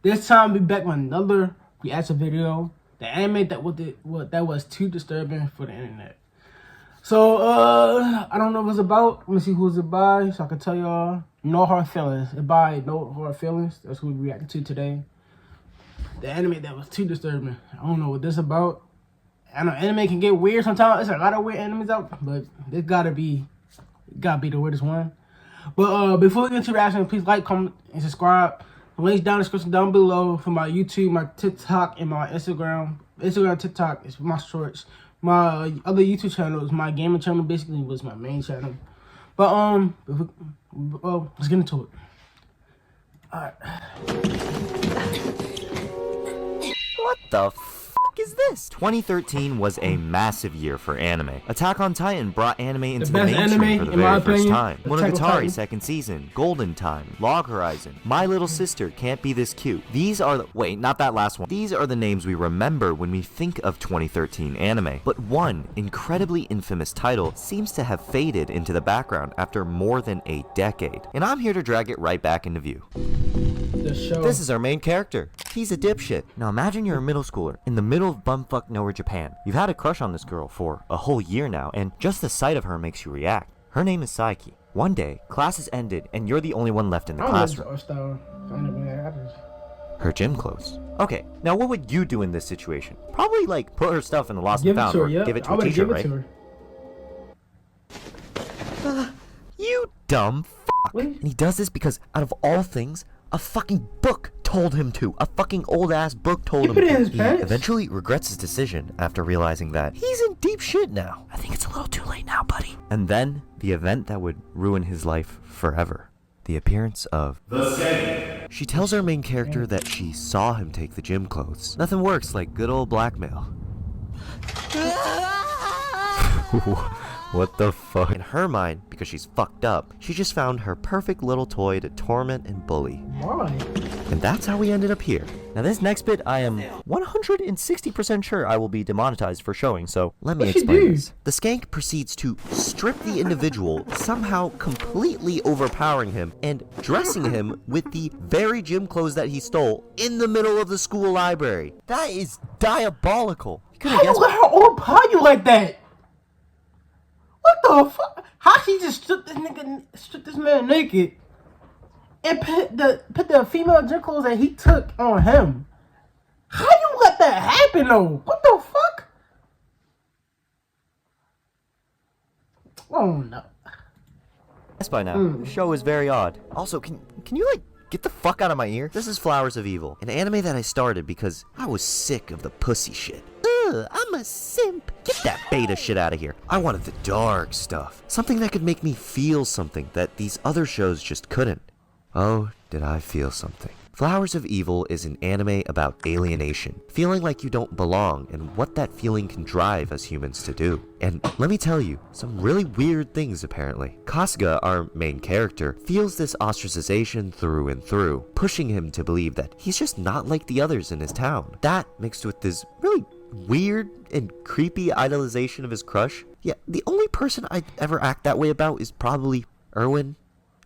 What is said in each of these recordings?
This time we back with another reaction video. The anime that was too disturbing for the internet. So I don't know what it's about. Let me see who it's by so I can tell y'all. No Hard Feelings. It's by No Hard Feelings. That's who we reacted to today. The anime that was too disturbing. I don't know what this about. I know anime can get weird sometimes. There's a lot of weird animes out, but this gotta be the weirdest one. But before we get into reaction, please like, comment, and subscribe. The links down in the description down below for my YouTube, my TikTok, and my Instagram. Instagram, TikTok is my shorts. My other YouTube channel is my gaming channel. Basically, was my main channel. But let's get into it. All right. What the f is this? 2013 was a massive year for anime. Attack on Titan brought anime into the mainstream for the very first time. Monogatari second season, Golden Time, Log Horizon, My Little Sister Can't Be This Cute. These are the— wait, not that last one. These are the names we remember when we think of 2013 anime. But one incredibly infamous title seems to have faded into the background after more than a decade. And I'm here to drag it right back into view. This is our main character. He's a dipshit. Now imagine you're a middle schooler in the middle of bumfuck nowhere, Japan. You've had a crush on this girl for a whole year now, and just the sight of her makes you react. Her name is Saiki. One day, class has ended, and you're the only one left in the classroom. Her gym clothes. Okay, now what would you do in this situation? Probably like put her stuff in the lost and found, or give it to a teacher, right? You dumb fuck. And he does this because, out of all things, a fucking book told him to. A fucking old ass book told him to. He eventually regrets his decision after realizing that he's in deep shit now. I think it's a little too late now, buddy. And then, the event that would ruin his life forever. The appearance of the Skank. She tells our main character that she saw him take the gym clothes. Nothing works like good old blackmail. What the fuck? In her mind, because she's fucked up, she just found her perfect little toy to torment and bully. Why? And that's how we ended up here. Now this next bit, I am 160% sure I will be demonetized for showing, so let me explain this. The Skank proceeds to strip the individual, somehow completely overpowering him, and dressing him with the very gym clothes that he stole in the middle of the school library. That is diabolical. How you let her overpower you like that? What the fuck? How she just stripped this man naked and put the female gym clothes that he took on him? How you let that happen though? What the fuck? Oh no. Yes, by now. The show is very odd. Also, can you like get the fuck out of my ear? This is Flowers of Evil, an anime that I started because I was sick of the pussy shit. I'm a simp. Get that beta shit out of here. I wanted the dark stuff. Something that could make me feel something that these other shows just couldn't. Oh, did I feel something. Flowers of Evil is an anime about alienation, feeling like you don't belong and what that feeling can drive us humans to do. And let me tell you, some really weird things apparently. Kasuga, our main character, feels this ostracization through and through, pushing him to believe that he's just not like the others in his town. That, mixed with this really weird and creepy idolization of his crush. Yeah, the only person I'd ever act that way about is probably Erwin,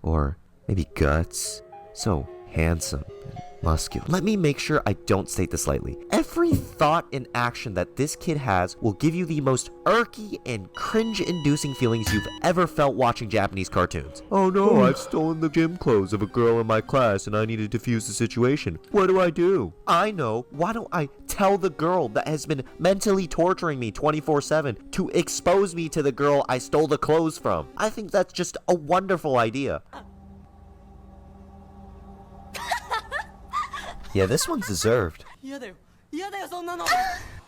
or maybe Guts. So handsome and muscular. Let me make sure I don't state this lightly. Every thought and action that this kid has will give you the most irky and cringe-inducing feelings you've ever felt watching Japanese cartoons. Oh no, I've stolen the gym clothes of a girl in my class and I need to defuse the situation. What do? I know. Why don't I tell the girl that has been mentally torturing me 24/7 to expose me to the girl I stole the clothes from? I think that's just a wonderful idea. Yeah, this one's deserved.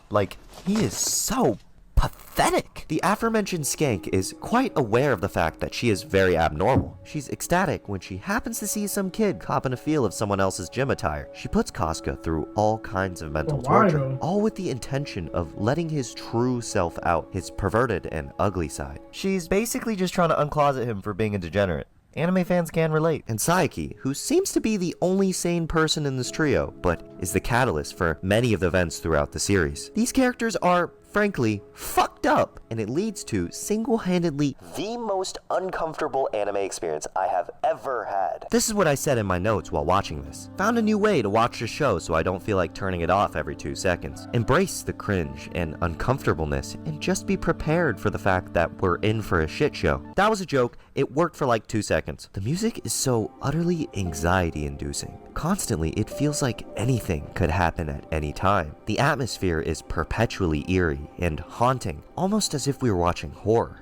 Like, he is so pathetic. The aforementioned Skank is quite aware of the fact that she is very abnormal. She's ecstatic when she happens to see some kid copping a feel of someone else's gym attire. She puts Kasuga through all kinds of mental torture, all with the intention of letting his true self out, his perverted and ugly side. She's basically just trying to uncloset him for being a degenerate. Anime fans can relate. And Saiki, who seems to be the only sane person in this trio, but is the catalyst for many of the events throughout the series. These characters are, frankly, fucked up, and it leads to single-handedly the most uncomfortable anime experience I have ever had. This is what I said in my notes while watching this. Found a new way to watch the show so I don't feel like turning it off every 2 seconds. Embrace the cringe and uncomfortableness and just be prepared for the fact that we're in for a shit show. That was a joke. It worked for like 2 seconds. The music is so utterly anxiety-inducing. Constantly, it feels like anything could happen at any time. The atmosphere is perpetually eerie and haunting, almost as if we were watching horror.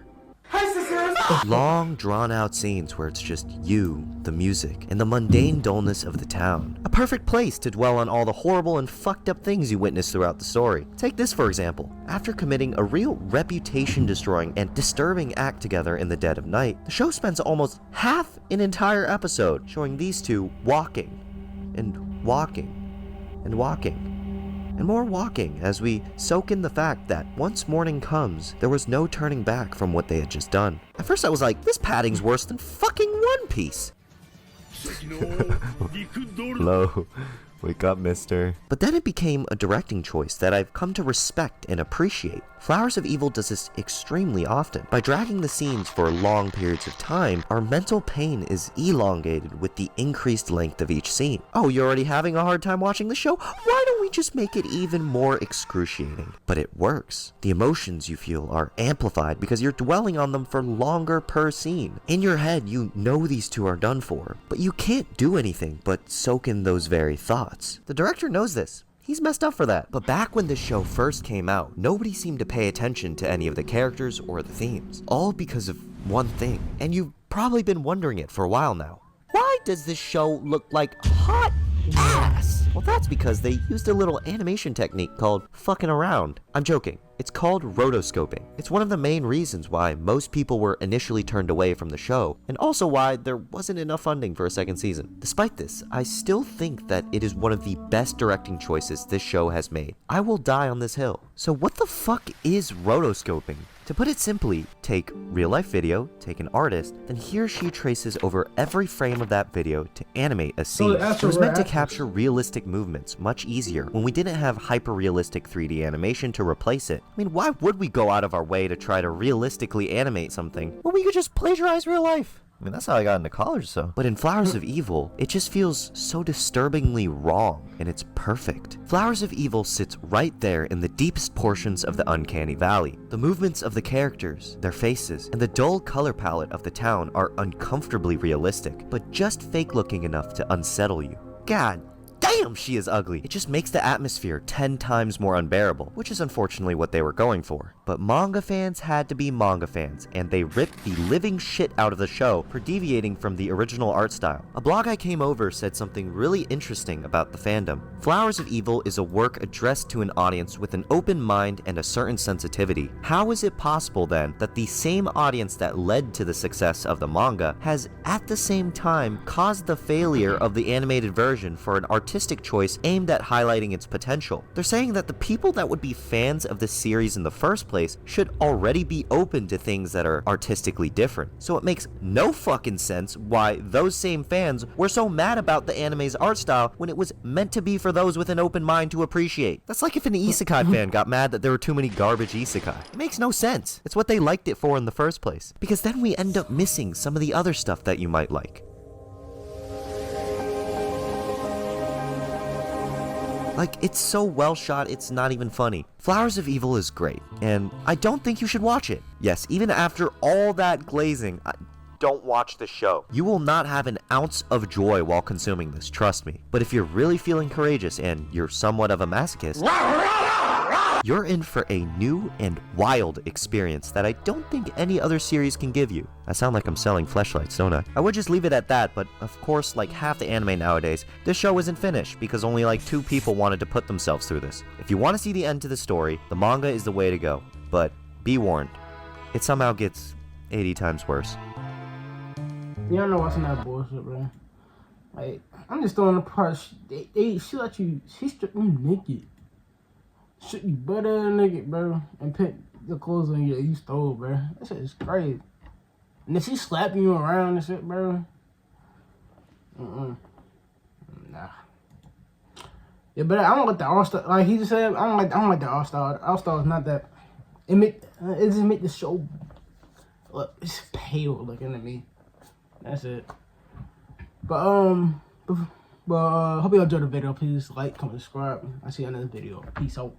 Long, drawn-out scenes where it's just you, the music, and the mundane dullness of the town. A perfect place to dwell on all the horrible and fucked up things you witness throughout the story. Take this for example. After committing a real reputation-destroying and disturbing act together in the dead of night, the show spends almost half an entire episode showing these two walking, and walking, and walking. And more walking as we soak in the fact that once morning comes, there was no turning back from what they had just done. At first I was like, this padding's worse than fucking One Piece. Hello. Wake up, mister. But then it became a directing choice that I've come to respect and appreciate. Flowers of Evil does this extremely often. By dragging the scenes for long periods of time, our mental pain is elongated with the increased length of each scene. Oh, you're already having a hard time watching the show? Why don't we just make it even more excruciating? But it works. The emotions you feel are amplified because you're dwelling on them for longer per scene. In your head, you know these two are done for, but you can't do anything but soak in those very thoughts. The director knows this. He's messed up for that. But back when this show first came out, nobody seemed to pay attention to any of the characters or the themes. All because of one thing. And you've probably been wondering it for a while now. Why does this show look like hot ass? Well, that's because they used a little animation technique called fucking around. I'm joking. It's called rotoscoping. It's one of the main reasons why most people were initially turned away from the show, and also why there wasn't enough funding for a second season. Despite this, I still think that it is one of the best directing choices this show has made. I will die on this hill. So what the fuck is rotoscoping? To put it simply, take real-life video, take an artist, then he or she traces over every frame of that video to animate a scene. It was meant to capture realistic movements much easier when we didn't have hyper-realistic 3D animation to replace it. I mean, why would we go out of our way to try to realistically animate something when we could just plagiarize real life? I mean, that's how I got into college, so. But in Flowers of Evil, it just feels so disturbingly wrong, and it's perfect. Flowers of Evil sits right there in the deepest portions of the uncanny valley. The movements of the characters, their faces, and the dull color palette of the town are uncomfortably realistic, but just fake-looking enough to unsettle you. God damn, she is ugly. It just makes the atmosphere 10 times more unbearable, which is unfortunately what they were going for. But manga fans had to be manga fans, and they ripped the living shit out of the show for deviating from the original art style. A blog I came over said something really interesting about the fandom. Flowers of Evil is a work addressed to an audience with an open mind and a certain sensitivity. How is it possible then that the same audience that led to the success of the manga has at the same time caused the failure of the animated version for an artistic choice aimed at highlighting its potential? They're saying that the people that would be fans of this series in the first place should already be open to things that are artistically different. So it makes no fucking sense why those same fans were so mad about the anime's art style when it was meant to be for those with an open mind to appreciate. That's like if an isekai fan got mad that there were too many garbage isekai. It makes no sense. It's what they liked it for in the first place. Because then we end up missing some of the other stuff that you might like. Like, it's so well shot, it's not even funny. Flowers of Evil is great, and I don't think you should watch it. Yes, even after all that glazing, don't watch the show. You will not have an ounce of joy while consuming this, trust me. But if you're really feeling courageous and you're somewhat of a masochist, you're in for a new and wild experience that I don't think any other series can give you. I sound like I'm selling fleshlights, don't I? I would just leave it at that, but of course, like half the anime nowadays, this show isn't finished because only like 2 people wanted to put themselves through this. If you want to see the end to the story, the manga is the way to go. But be warned, it somehow gets 80 times worse. Yeah, I'm not watching that bullshit, bro. Like, I'm just throwing the part. She let you. She stripped me naked. Strip you butt ass naked, bro, and put the clothes on you stole, bro. That shit is crazy. And then she slapping you around and shit, bro. Nah. Yeah, but I don't like the All Star. Like he just said, I don't like the All Star. All Star is not that. it just make the show look, it's pale looking at me. That's it. But hope y'all enjoyed the video. Please like, comment, subscribe. I'll see you in another video. Peace out.